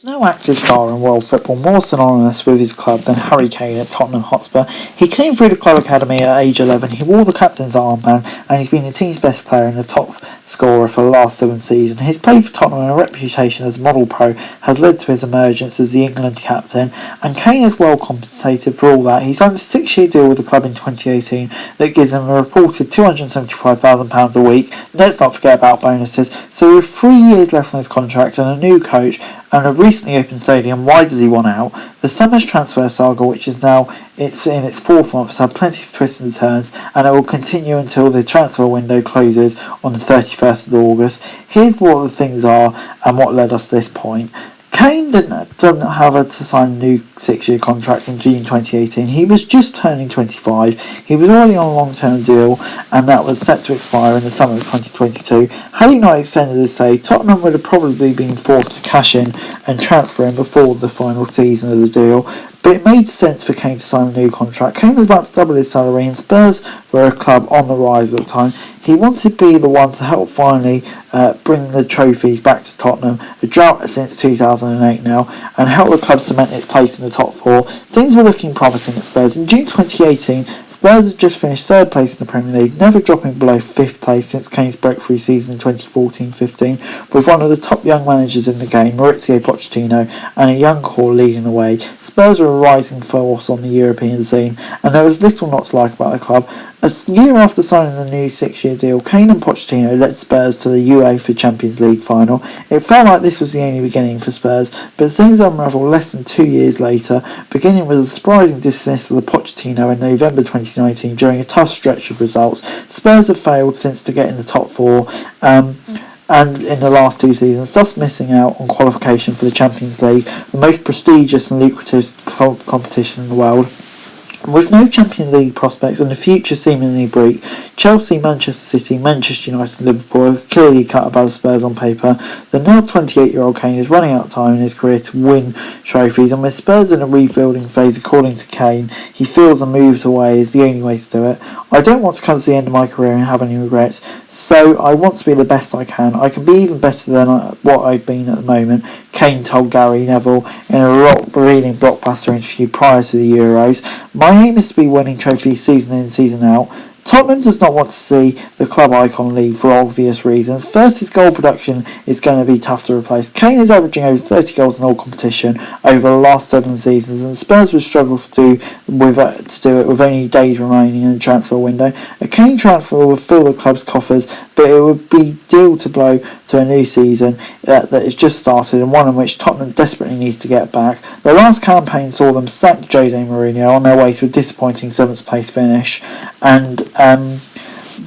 No active star in world football more synonymous with his club than Harry Kane at Tottenham Hotspur. He came through the club academy at age 11, he wore the captain's armband, and he's been the team's best player and the top scorer for the last 7 seasons. His play for Tottenham and a reputation as a model pro has led to his emergence as the England captain, and Kane is well compensated for all that. He signed a 6-year deal with the club in 2018 that gives him a reported £275,000 a week. Let's not forget about bonuses. So with 3 years left on his contract and a new coach and a recently opened stadium, why does he want out? The summer's transfer saga, which is now in its 4th month, has had plenty of twists and turns, and it will continue until the transfer window closes on the 31st of August. Here's what the things are and what led us to this point. Kane didn't have to sign a new 6-year contract in June 2018. He was just turning 25. He was already on a long-term deal, and that was set to expire in the summer of 2022. Had he not extended his stay, Tottenham would have probably been forced to cash in and transfer him before the final season of the deal. But it made sense for Kane to sign a new contract. Kane was about to double his salary, and Spurs were a club on the rise at the time. He wanted to be the one to help finally bring the trophies back to Tottenham, a drought since 2008 now, and help the club cement its place in the top 4. Things were looking promising at Spurs. In June 2018, Spurs had just finished 3rd place in the Premier League, never dropping below 5th place since Kane's breakthrough season in 2014-15, with one of the top young managers in the game, Mauricio Pochettino, and a young core leading the way. Spurs were a rising force on the European scene, and there was little not to like about the club. A year after signing the new 6-year deal, Kane and Pochettino led Spurs to the UEFA Champions League final. It felt like this was the only beginning for Spurs, but things unravelled less than 2 years later, beginning with a surprising dismissal of Pochettino in November 2019 during a tough stretch of results. Spurs have failed since to get in the top 4, and in the last 2 seasons, thus missing out on qualification for the Champions League, the most prestigious and lucrative competition in the world. With no Champions League prospects and the future seemingly bleak, Chelsea, Manchester City, Manchester United and Liverpool are clearly cut above Spurs on paper. The now 28-year-old Kane is running out of time in his career to win trophies, and with Spurs in a rebuilding phase, according to Kane, he feels a move away is the only way to do it. I don't want to come to the end of my career and have any regrets, so I want to be the best I can. I can be even better than what I've been at the moment, Kane told Gary Neville in a revealing blockbuster interview prior to the Euros. My aim is to be winning trophies season in, season out. Tottenham does not want to see the club icon leave for obvious reasons. First, his goal production is going to be tough to replace. Kane is averaging over 30 goals in all competition over the last 7 seasons, and Spurs would struggle to do it with only days remaining in the transfer window. A Kane transfer would fill the club's coffers, but it would be deal to blow to a new season that has just started, and one in which Tottenham desperately needs to get back. The last campaign saw them sack Jose Mourinho on their way to a disappointing 7th place finish, and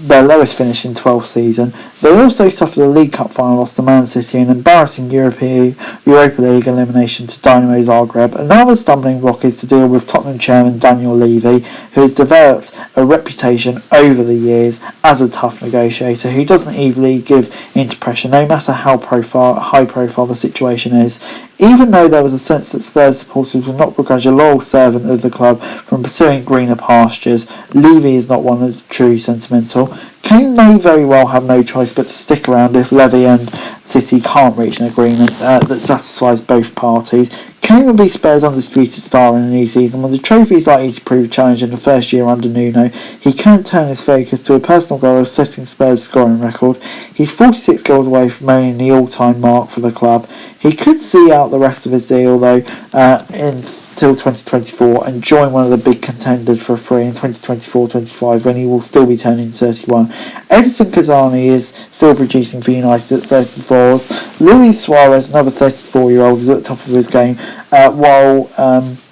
their lowest finish in 12th season. They also suffered a League Cup final loss to Man City and an embarrassing Europa League elimination to Dynamo Zagreb. Another stumbling block is to deal with Tottenham chairman Daniel Levy, who has developed a reputation over the years as a tough negotiator who doesn't easily give into pressure, no matter how high profile the situation is. Even though there was a sense that Spurs supporters would not begrudge a loyal servant of the club from pursuing greener pastures, Levy is not one of the true sentimental. Kane may very well have no choice but to stick around if Levy and City can't reach an agreement that satisfies both parties. Kane will be Spurs' undisputed star in the new season. When the trophy is likely to prove a challenge in the first year under Nuno, he can turn his focus to a personal goal of setting Spurs' scoring record. He's 46 goals away from owning the all-time mark for the club. He could see out the rest of his deal though until 2024 and join one of the big contenders for a free in 2024-25 when he will still be turning 31. Edison Cavani is still producing for United at 34. Luis Suarez, another 34-year-old, is at the top of his game, while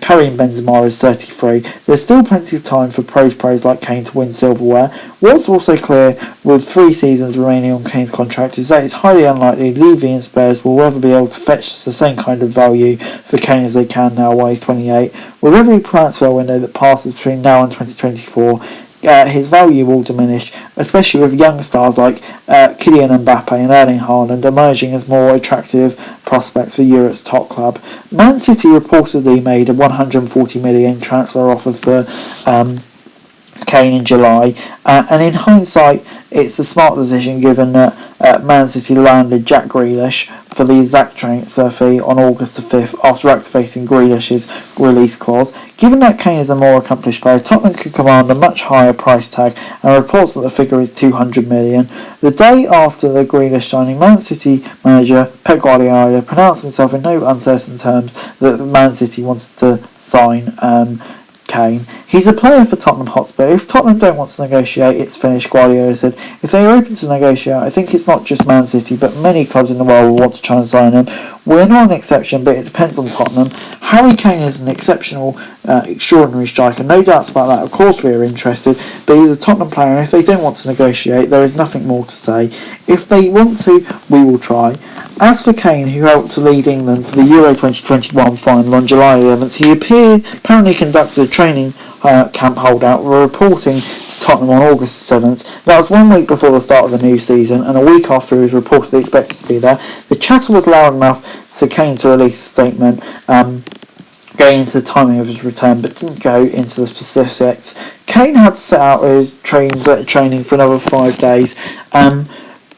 Karim Benzema is 33. There's still plenty of time for pros like Kane to win silverware. What's also clear with 3 seasons remaining on Kane's contract is that it's highly unlikely Levy and Spurs will ever be able to fetch the same kind of value for Kane as they can now while he's 28. With every transfer window that passes between now and 2024, his value will diminish, especially with young stars like Kylian Mbappe and Erling Haaland emerging as more attractive prospects for Europe's top club. Man City reportedly made a £140 million transfer offer for Kane in July, and in hindsight it's a smart decision given that Man City landed Jack Grealish for the exact transfer fee on August the 5th after activating Grealish's release clause. Given that Kane is a more accomplished player, Tottenham could command a much higher price tag, and reports that the figure is 200 million. The day after the Grealish signing, Man City manager Pep Guardiola pronounced himself in no uncertain terms that Man City wants to sign Kane. He's a player for Tottenham Hotspur. If Tottenham don't want to negotiate, it's finished, Guardiola said. If they are open to negotiate, I think it's not just Man City, but many clubs in the world will want to try and sign him. We're not an exception, but it depends on Tottenham. Harry Kane is an exceptional, extraordinary striker, no doubts about that. Of course we are interested, but he's a Tottenham player, and if they don't want to negotiate, there is nothing more to say. If they want to, we will try. As for Kane, who helped to lead England for the Euro 2021 final on July 11th, he apparently conducted a training camp holdout, reporting to Tottenham on August 7th. That was 1 week before the start of the new season, and a week after he was reportedly expected to be there. The chatter was loud enough for Kane to release a statement going into the timing of his return, but didn't go into the specifics. Kane had set out his training for another 5 days,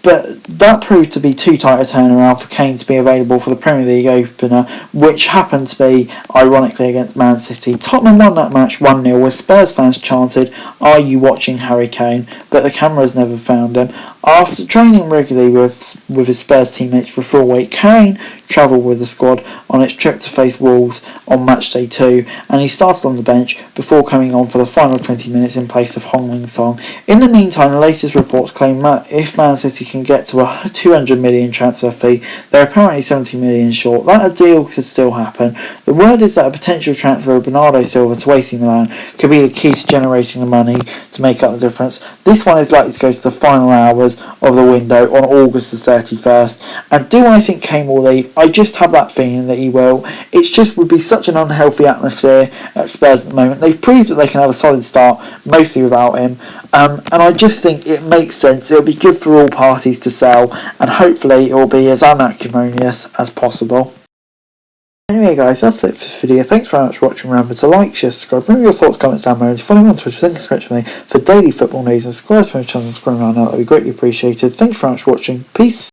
but that proved to be too tight a turnaround for Kane to be available for the Premier League opener, which happened to be, ironically, against Man City. Tottenham won that match 1-0, with Spurs fans chanted, "Are you watching Harry Kane?" But the cameras never found him. After training regularly with his Spurs teammates for a full week, Kane travelled with the squad on its trip to face Wolves on match day 2, and he started on the bench before coming on for the final 20 minutes in place of Heung-min Son. In the meantime, the latest reports claim that if Man City can get to a 200 million transfer fee, they're apparently 70 million short. That a deal could still happen. The word is that a potential transfer of Bernardo Silva to AC Milan could be the key to generating the money to make up the difference. This one is likely to go to the final hours of the window on August the 31st. And do I think Kane will leave? I just have that feeling that he will. It just would be such an unhealthy atmosphere at Spurs at the moment. They've proved that they can have a solid start, mostly without him. And I just think it makes sense. It'll be good for all parties to sell, and hopefully it will be as unacrimonious as possible. Anyway guys, that's it for this video. Thanks very much for watching. Remember to like, share, subscribe, remember your thoughts, comments down below, and follow me on Twitter, think subscribe to me for daily football news, and subscribe to my channel and scroll around now. That would be greatly appreciated. Thanks very much for watching. Peace.